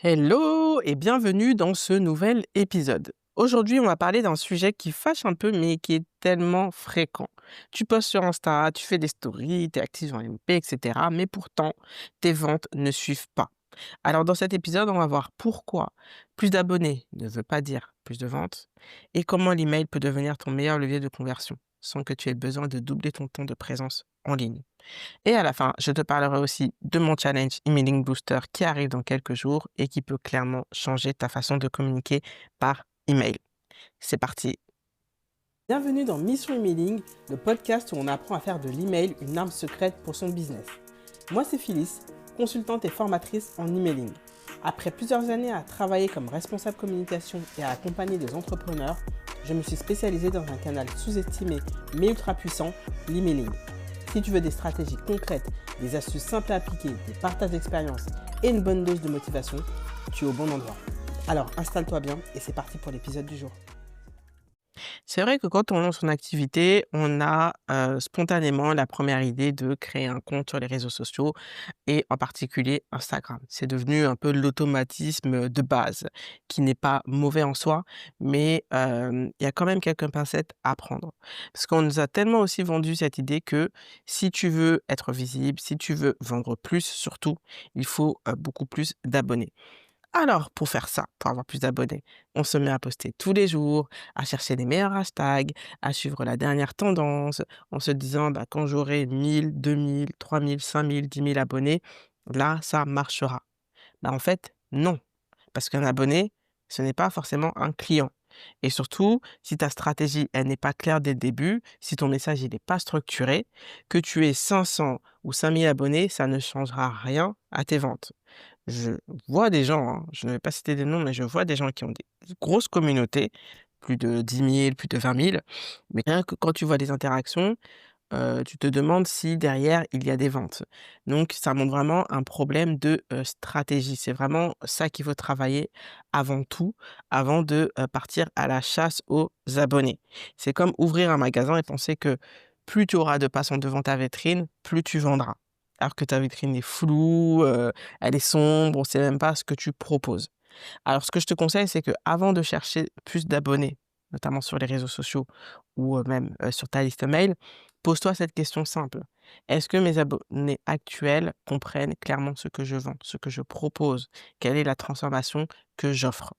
Hello et bienvenue dans ce nouvel épisode. Aujourd'hui, on va parler d'un sujet qui fâche un peu, mais qui est tellement fréquent. Tu postes sur Insta, tu fais des stories, tu es actif sur MP, etc. Mais pourtant, tes ventes ne suivent pas. Alors, dans cet épisode, on va voir pourquoi plus d'abonnés ne veut pas dire plus de ventes et comment l'email peut devenir ton meilleur levier de conversion sans que tu aies besoin de doubler ton temps de présence en ligne. Et à la fin, je te parlerai aussi de mon challenge Emailing Booster qui arrive dans quelques jours et qui peut clairement changer ta façon de communiquer par email. C'est parti. Bienvenue dans Mission Emailing, le podcast où on apprend à faire de l'email une arme secrète pour son business. Moi, c'est Phyllis, consultante et formatrice en emailing. Après plusieurs années à travailler comme responsable communication et à accompagner des entrepreneurs, je me suis spécialisée dans un canal sous-estimé mais ultra puissant, l'emailing. Si tu veux des stratégies concrètes, des astuces simples à appliquer, des partages d'expériences et une bonne dose de motivation, tu es au bon endroit. Alors installe-toi bien et c'est parti pour l'épisode du jour. C'est vrai que quand on lance son activité, on a spontanément la première idée de créer un compte sur les réseaux sociaux et en particulier Instagram. C'est devenu un peu l'automatisme de base qui n'est pas mauvais en soi, mais il y a quand même quelques pincettes à prendre. Parce qu'on nous a tellement aussi vendu cette idée que si tu veux être visible, si tu veux vendre plus surtout, il faut beaucoup plus d'abonnés. Alors, pour faire ça, pour avoir plus d'abonnés, on se met à poster tous les jours, à chercher les meilleurs hashtags, à suivre la dernière tendance, en se disant bah, quand j'aurai 1000, 2000, 3000, 5000, 10 000 abonnés, là, ça marchera. Bah, en fait, non. Parce qu'un abonné, ce n'est pas forcément un client. Et surtout, si ta stratégie, elle n'est pas claire dès le début, si ton message, il n'est pas structuré, que tu aies 500 ou 5000 abonnés, ça ne changera rien à tes ventes. Je vois des gens, hein, je ne vais pas citer des noms, mais je vois des gens qui ont des grosses communautés, plus de 10 000, plus de 20 000. Mais rien que quand tu vois des interactions, tu te demandes si derrière il y a des ventes. Donc ça montre vraiment un problème de, stratégie. C'est vraiment ça qu'il faut travailler avant tout, avant de, partir à la chasse aux abonnés. C'est comme ouvrir un magasin et penser que plus tu auras de passants devant ta vitrine, plus tu vendras. Alors que ta vitrine est floue, elle est sombre, on ne sait même pas ce que tu proposes. Alors ce que je te conseille, c'est que avant de chercher plus d'abonnés, notamment sur les réseaux sociaux ou, même, sur ta liste mail, pose-toi cette question simple: «Est-ce que mes abonnés actuels comprennent clairement ce que je vends, ce que je propose? Quelle est la transformation que j'offre?»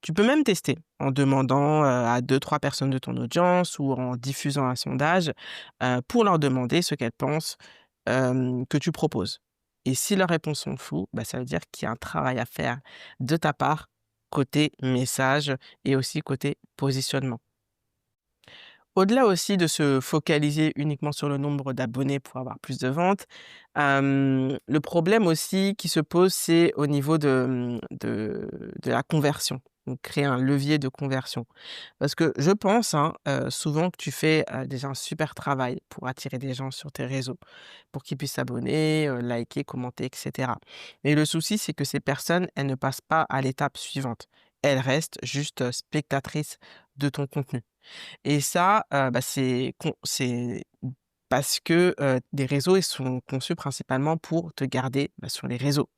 Tu peux même tester en demandant, à deux trois personnes de ton audience ou en diffusant un sondage, pour leur demander ce qu'elles pensent, que tu proposes. Et si leurs réponses sont floues, bah, ça veut dire qu'il y a un travail à faire de ta part, côté message et aussi côté positionnement. Au-delà aussi de se focaliser uniquement sur le nombre d'abonnés pour avoir plus de ventes, le problème aussi qui se pose, c'est au niveau de la conversion. Donc créer un levier de conversion. Parce que je pense, hein, souvent que tu fais, déjà un super travail pour attirer des gens sur tes réseaux, pour qu'ils puissent s'abonner, liker, commenter et cetera. Mais le souci, c'est que ces personnes, elles ne passent pas à l'étape suivante. Elles restent juste, spectatrices de ton contenu. Et ça, bah, c'est parce que, les réseaux, ils sont conçus principalement pour te garder, bah, sur les réseaux,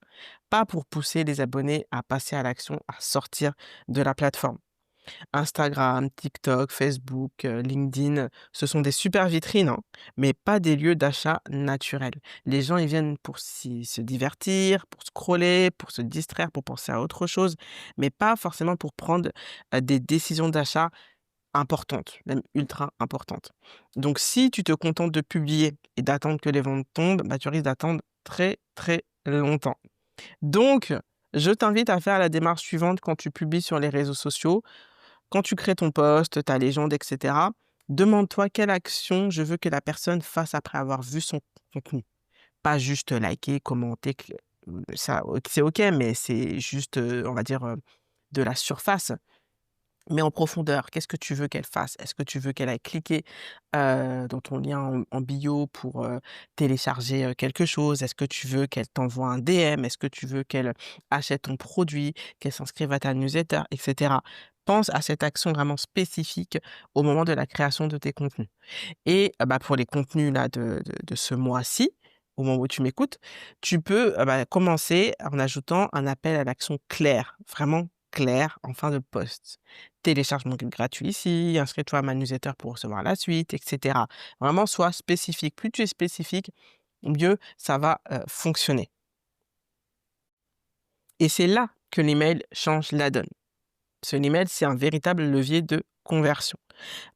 pas pour pousser les abonnés à passer à l'action, à sortir de la plateforme. Instagram, TikTok, Facebook, LinkedIn, ce sont des super vitrines, hein, mais pas des lieux d'achat naturels. Les gens, ils viennent pour se divertir, pour scroller, pour se distraire, pour penser à autre chose, mais pas forcément pour prendre, des décisions d'achat importante, même ultra importante. Donc si tu te contentes de publier et d'attendre que les ventes tombent, bah, tu risques d'attendre très, très longtemps. Donc, je t'invite à faire la démarche suivante quand tu publies sur les réseaux sociaux. Quand tu crées ton post, ta légende, et cetera, demande-toi quelle action je veux que la personne fasse après avoir vu son contenu. Pas juste liker, commenter, ça, c'est OK, mais c'est juste, on va dire, de la surface. Mais en profondeur, qu'est-ce que tu veux qu'elle fasse? Est-ce que tu veux qu'elle aille cliquer, dans ton lien en bio pour, télécharger, quelque chose? Est-ce que tu veux qu'elle t'envoie un DM? Est-ce que tu veux qu'elle achète ton produit, qu'elle s'inscrive à ta newsletter et cetera? Pense à cette action vraiment spécifique au moment de la création de tes contenus et bah, pour les contenus là de ce mois-ci, au moment où tu m'écoutes, tu peux commencer en ajoutant un appel à l'action clair, vraiment clair en fin de post. Télécharge mon guide gratuit ici, inscris-toi à ma newsletter pour recevoir la suite, etc. Vraiment, sois spécifique. Plus tu es spécifique, mieux ça va fonctionner. Et c'est là que l'email change la donne. L'email, c'est un véritable levier de conversion.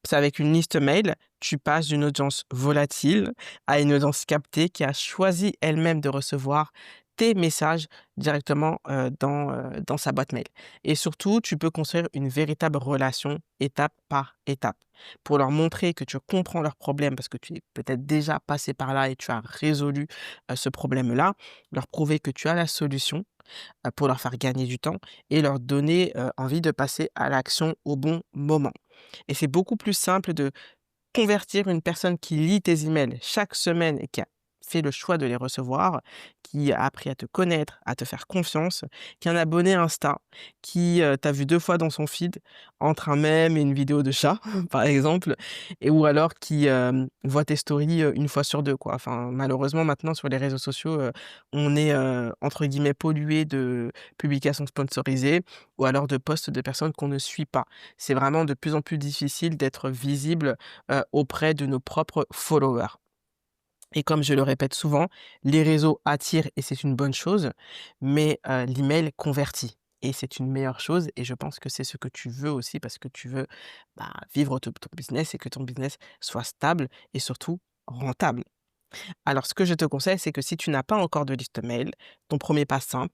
C'est avec une liste mail, tu passes d'une audience volatile à une audience captée qui a choisi elle-même de recevoir tes messages directement dans sa boîte mail. Et surtout, tu peux construire une véritable relation étape par étape pour leur montrer que tu comprends leurs problèmes parce que tu es peut-être déjà passé par là et tu as résolu ce problème-là, leur prouver que tu as la solution pour leur faire gagner du temps et leur donner envie de passer à l'action au bon moment. Et c'est beaucoup plus simple de convertir une personne qui lit tes emails chaque semaine et qui a fait le choix de les recevoir, qui a appris à te connaître, à te faire confiance, qu'un abonné Insta qui t'a vu 2 fois dans son feed entre un mème et une vidéo de chat, par exemple, et ou alors qui voit tes stories 1 fois sur 2, quoi. Enfin, malheureusement, maintenant, sur les réseaux sociaux, on est entre guillemets «pollué» de publications sponsorisées ou alors de posts de personnes qu'on ne suit pas. C'est vraiment de plus en plus difficile d'être visible auprès de nos propres followers. Et comme je le répète souvent, les réseaux attirent et c'est une bonne chose, mais l'email convertit et c'est une meilleure chose et je pense que c'est ce que tu veux aussi parce que tu veux, vivre ton business et que ton business soit stable et surtout rentable. Alors ce que je te conseille, c'est que si tu n'as pas encore de liste mail, ton premier pas simple,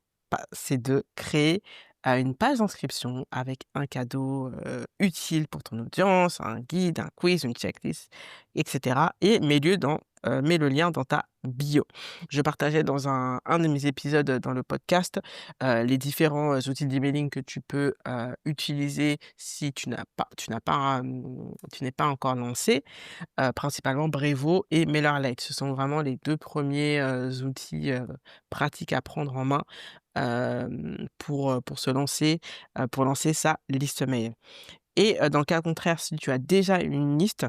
c'est de créer, une page d'inscription avec un cadeau, utile pour ton audience, un guide, un quiz, une checklist et cetera et mets le lien dans ta bio. Je partageais dans un de mes épisodes, dans le podcast, les différents, outils d'emailing que tu peux, utiliser si tu n'es pas encore lancé. Principalement Brevo et MailerLite. Ce sont vraiment les 2 premiers outils, pratiques à prendre en main, pour se lancer, pour lancer sa liste mail. Et dans le cas contraire, si tu as déjà une liste,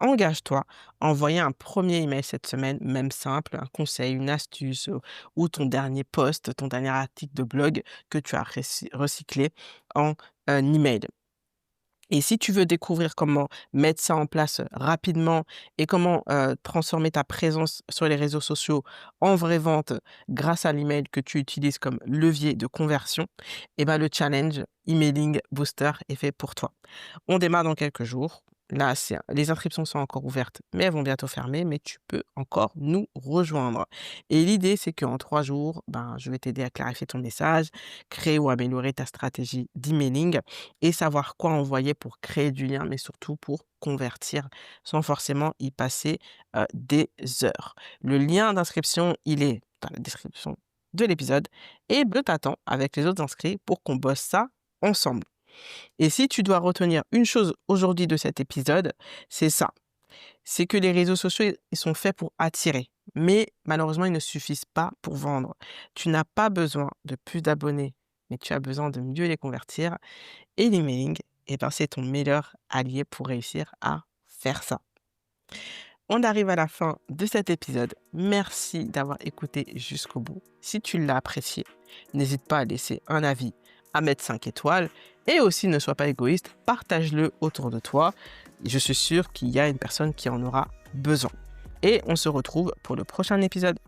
engage-toi à envoyer un premier email cette semaine, même simple, un conseil, une astuce, ou ton dernier post, ton dernier article de blog que tu as recyclé en, email. Et si tu veux découvrir comment mettre ça en place rapidement et comment transformer ta présence sur les réseaux sociaux en vraie vente grâce à l'email que tu utilises comme levier de conversion, le challenge Emailing Booster est fait pour toi. On démarre dans quelques jours. Là, les inscriptions sont encore ouvertes, mais elles vont bientôt fermer, mais tu peux encore nous rejoindre. Et l'idée, c'est qu'en 3 jours, je vais t'aider à clarifier ton message, créer ou améliorer ta stratégie d'emailing et savoir quoi envoyer pour créer du lien, mais surtout pour convertir sans forcément y passer des heures. Le lien d'inscription, il est dans la description de l'épisode et je t'attends avec les autres inscrits pour qu'on bosse ça ensemble. Et si tu dois retenir une chose aujourd'hui de cet épisode, c'est ça. C'est que les réseaux sociaux, ils sont faits pour attirer. Mais malheureusement, ils ne suffisent pas pour vendre. Tu n'as pas besoin de plus d'abonnés, mais tu as besoin de mieux les convertir. Et l'emailing, c'est ton meilleur allié pour réussir à faire ça. On arrive à la fin de cet épisode. Merci d'avoir écouté jusqu'au bout. Si tu l'as apprécié, n'hésite pas à laisser un avis, à mettre 5 étoiles et aussi ne sois pas égoïste, partage-le autour de toi. Je suis sûr qu'il y a une personne qui en aura besoin. Et on se retrouve pour le prochain épisode.